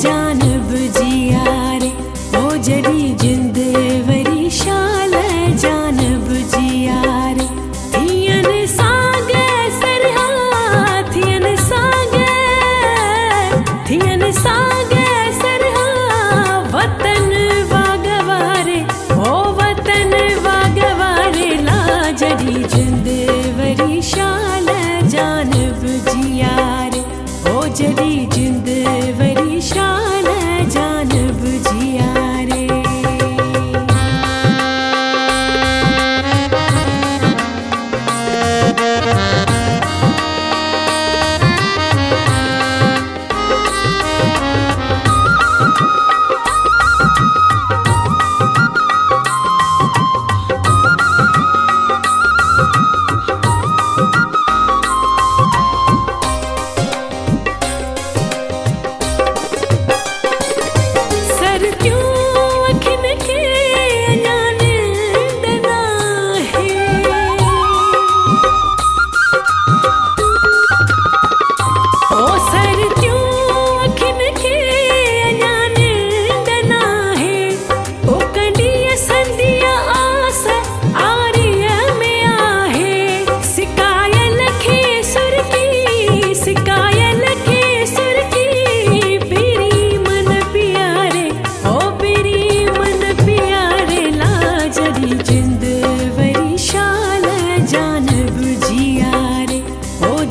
जानब जिया रे ओ जड़ी जिंद वरी शाल जानब जिया रे थियन सागे सरहा थियन सागे सरहा वतन वागवारे ओ वतन वागवारे ला जड़ी जिंद वरी शाल जानब जिया रे ओ जड़ी जिंद वरी शाल जानब जिया रे।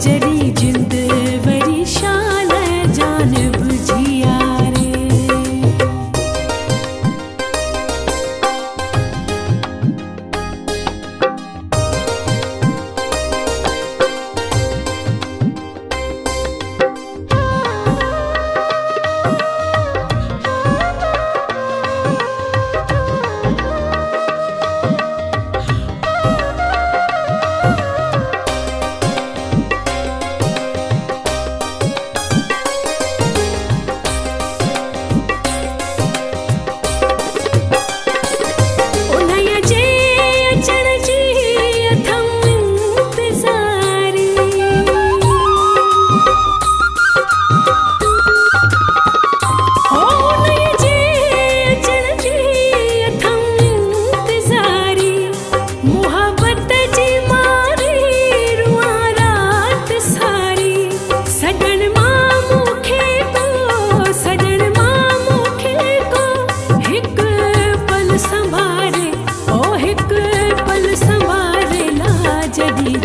जड़ी जिंद वरी शाल जानब जिया रे।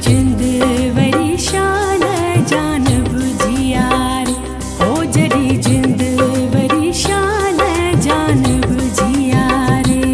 जिंद वरी शाल जानब जिया रे ओ जड़ी जिंद वरी शाल जानब जिया रे।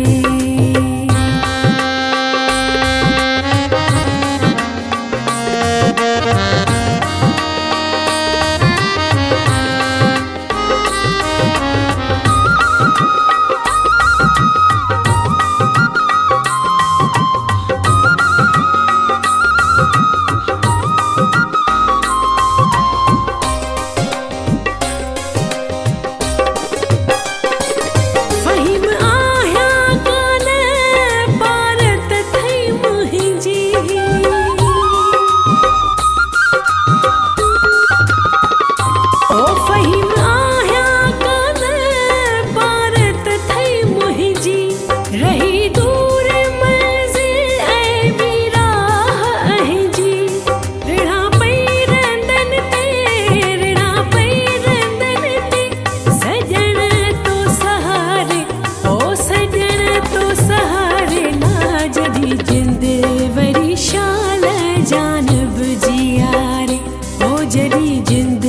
जानब जिया रे ओ जड़ी जिंद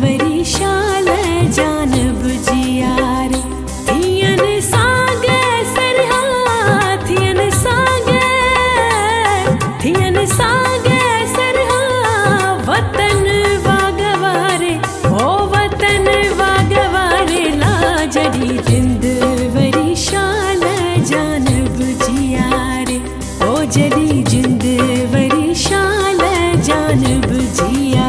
वरी शाल जानब जिया रे थियन सागे सरहा थियन सागे सरहा वतन वागवारे ओ वतन वागवारे ला जड़ी जिंद वरी शाल जानब जिया रे ओ जड़ी जिंद वरी शाल जानब जिया।